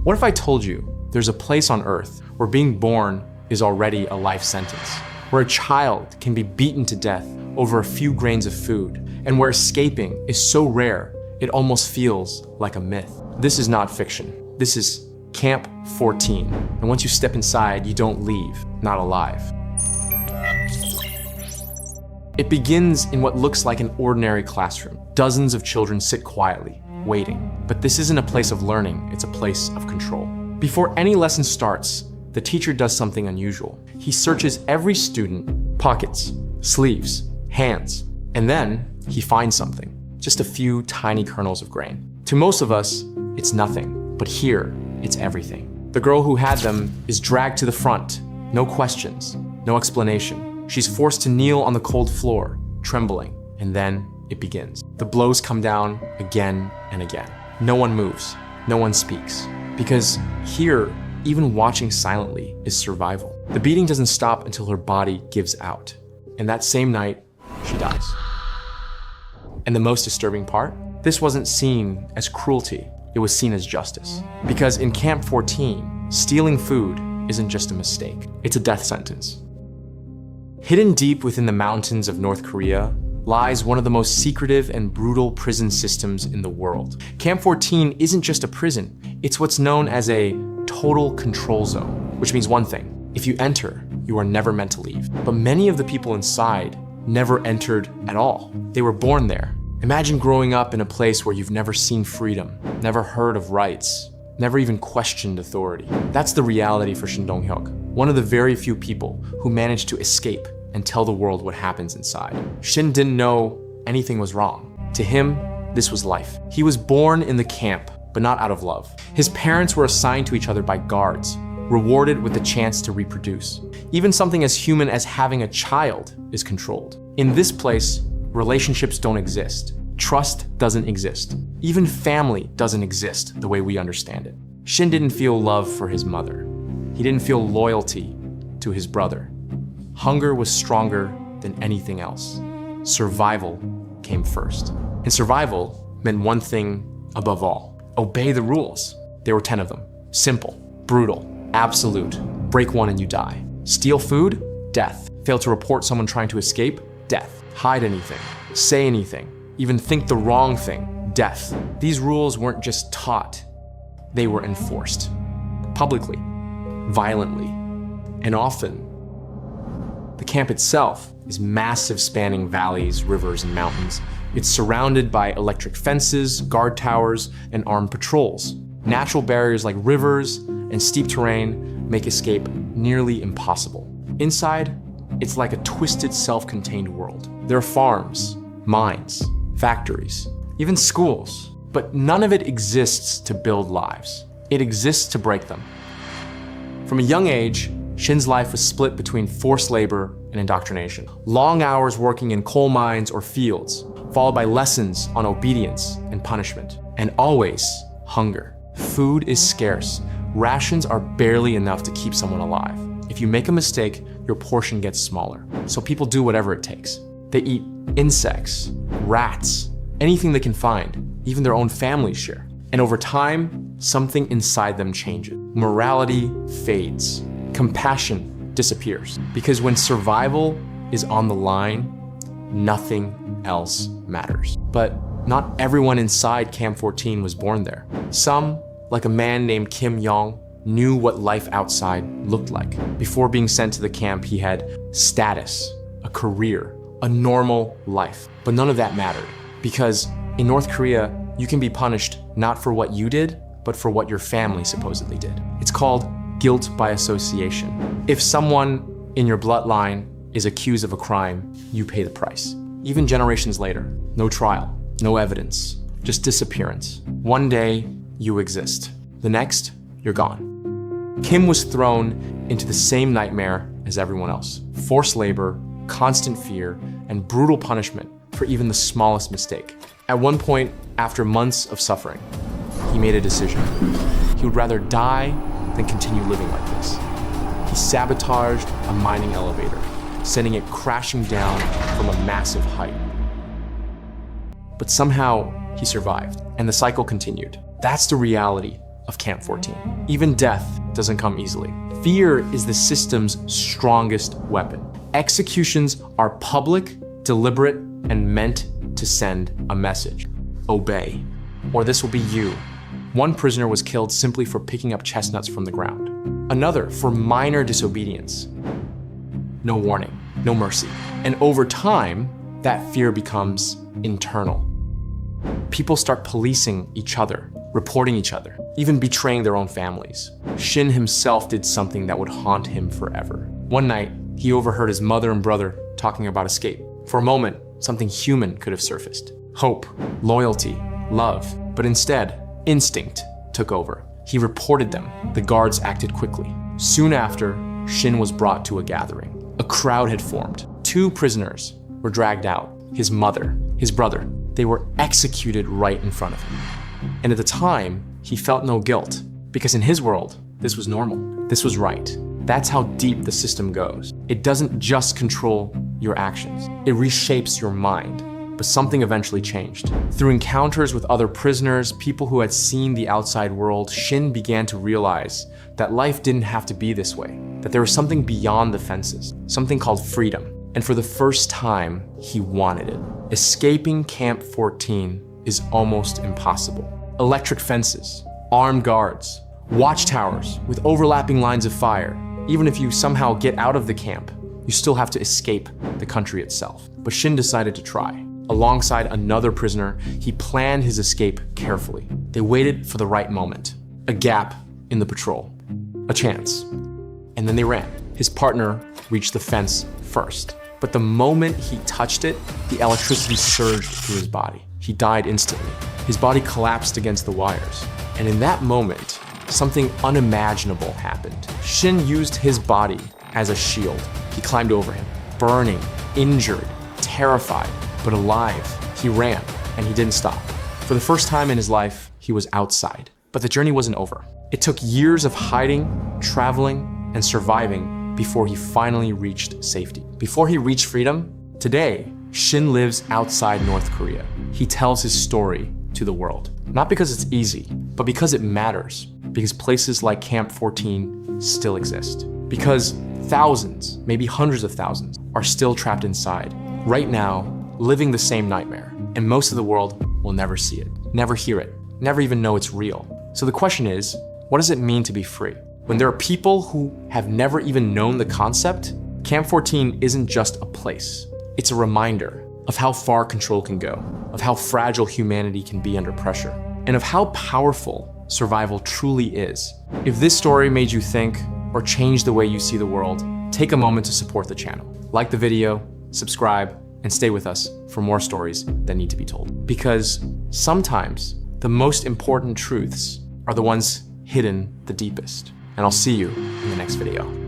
What if I told you there's a place on Earth where being born is already a life sentence, where a child can be beaten to death over a few grains of food, and where escaping is so rare it almost feels like a myth? This is not fiction. This is Camp 14. And once you step inside, you don't leave, not alive. It begins in what looks like an ordinary classroom. Dozens of children sit quietly, waiting. But this isn't a place of learning, it's a place of control. Before any lesson starts, the teacher does something unusual. He searches every student, pockets, sleeves, hands, and then he finds something. Just a few tiny kernels of grain. To most of us, it's nothing, but here, it's everything. The girl who had them is dragged to the front. No questions, no explanation. She's forced to kneel on the cold floor, trembling, and then it begins. The blows come down again and again. No one moves, no one speaks. Because here, even watching silently is survival. The beating doesn't stop until her body gives out. And that same night, she dies. And the most disturbing part? This wasn't seen as cruelty, it was seen as justice. Because in Camp 14, stealing food isn't just a mistake, it's a death sentence. Hidden deep within the mountains of North Korea lies one of the most secretive and brutal prison systems in the world. Camp 14 isn't just a prison, it's what's known as a total control zone, which means one thing: if you enter, you are never meant to leave. But many of the people inside never entered at all. They were born there. Imagine growing up in a place where you've never seen freedom, never heard of rights, never even questioned authority. That's the reality for Shin Dong-hyuk, one of the very few people who managed to escape and tell the world what happens inside. Shin didn't know anything was wrong. To him, this was life. He was born in the camp, but not out of love. His parents were assigned to each other by guards, rewarded with the chance to reproduce. Even something as human as having a child is controlled. In this place, relationships don't exist. Trust doesn't exist. Even family doesn't exist the way we understand it. Shin didn't feel love for his mother. He didn't feel loyalty to his brother. Hunger was stronger than anything else. Survival came first. And survival meant one thing above all: obey the rules. There were 10 of them. Simple, brutal, absolute. Break one and you die. Steal food? Death. Fail to report someone trying to escape? Death. Hide anything, say anything, even think the wrong thing? Death. These rules weren't just taught, they were enforced. Publicly, violently, and often. The camp itself is massive, spanning valleys, rivers, and mountains. It's surrounded by electric fences, guard towers, and armed patrols. Natural barriers like rivers and steep terrain make escape nearly impossible. Inside, it's like a twisted, self-contained world. There are farms, mines, factories, even schools, but none of it exists to build lives. It exists to break them. From a young age, Shin's life was split between forced labor and indoctrination. Long hours working in coal mines or fields, followed by lessons on obedience and punishment. And always hunger. Food is scarce. Rations are barely enough to keep someone alive. If you make a mistake, your portion gets smaller. So people do whatever it takes. They eat insects, rats, anything they can find, even their own families share. And over time, something inside them changes. Morality fades. Compassion disappears. Because when survival is on the line, nothing else matters. But not everyone inside Camp 14 was born there. Some, like a man named Yong, knew what life outside looked like. Before being sent to the camp, he had status, a career, a normal life. But none of that mattered. Because in North Korea, you can be punished not for what you did, but for what your family supposedly did. It's called guilt by association. If someone in your bloodline is accused of a crime, you pay the price. Even generations later, no trial, no evidence, just disappearance. One day, you exist. The next, you're gone. Kim was thrown into the same nightmare as everyone else. Forced labor, constant fear, and brutal punishment for even the smallest mistake. At one point, after months of suffering, he made a decision. He would rather die than continue living like this. He sabotaged a mining elevator, sending it crashing down from a massive height. But somehow, he survived, and the cycle continued. That's the reality of Camp 14. Even death doesn't come easily. Fear is the system's strongest weapon. Executions are public, deliberate, and meant to send a message. Obey, or this will be you. One prisoner was killed simply for picking up chestnuts from the ground. Another for minor disobedience. No warning, no mercy. And over time, that fear becomes internal. People start policing each other, reporting each other, even betraying their own families. Shin himself did something that would haunt him forever. One night, he overheard his mother and brother talking about escape. For a moment, something human could have surfaced. Hope, loyalty, love. But instead, instinct took over. He reported them. The guards acted quickly. Soon after, Shin was brought to a gathering. A crowd had formed. 2 prisoners were dragged out. His mother, his brother. They were executed right in front of him. And at the time, he felt no guilt, because in his world, this was normal. This was right. That's how deep the system goes. It doesn't just control your actions. It reshapes your mind. But something eventually changed. Through encounters with other prisoners, people who had seen the outside world, Shin began to realize that life didn't have to be this way, that there was something beyond the fences, something called freedom. And for the first time, he wanted it. Escaping Camp 14 is almost impossible. Electric fences, armed guards, watchtowers with overlapping lines of fire. Even if you somehow get out of the camp, you still have to escape the country itself. But Shin decided to try. Alongside another prisoner, he planned his escape carefully. They waited for the right moment, a gap in the patrol, a chance. And then they ran. His partner reached the fence first. But the moment he touched it, the electricity surged through his body. He died instantly. His body collapsed against the wires. And in that moment, something unimaginable happened. Shin used his body as a shield. He climbed over him, burning, injured, terrified, but alive. He ran, and he didn't stop. For the first time in his life, he was outside. But the journey wasn't over. It took years of hiding, traveling, and surviving before he finally reached safety. Before he reached freedom, today, Shin lives outside North Korea. He tells his story to the world. Not because it's easy, but because it matters. Because places like Camp 14 still exist. Because thousands, maybe hundreds of thousands, are still trapped inside. Right now, living the same nightmare. And most of the world will never see it, never hear it, never even know it's real. So the question is, what does it mean to be free? When there are people who have never even known the concept, Camp 14 isn't just a place. It's a reminder of how far control can go, of how fragile humanity can be under pressure, and of how powerful survival truly is. If this story made you think or change the way you see the world, take a moment to support the channel. Like the video, subscribe, and stay with us for more stories that need to be told. Because sometimes the most important truths are the ones hidden the deepest. And I'll see you in the next video.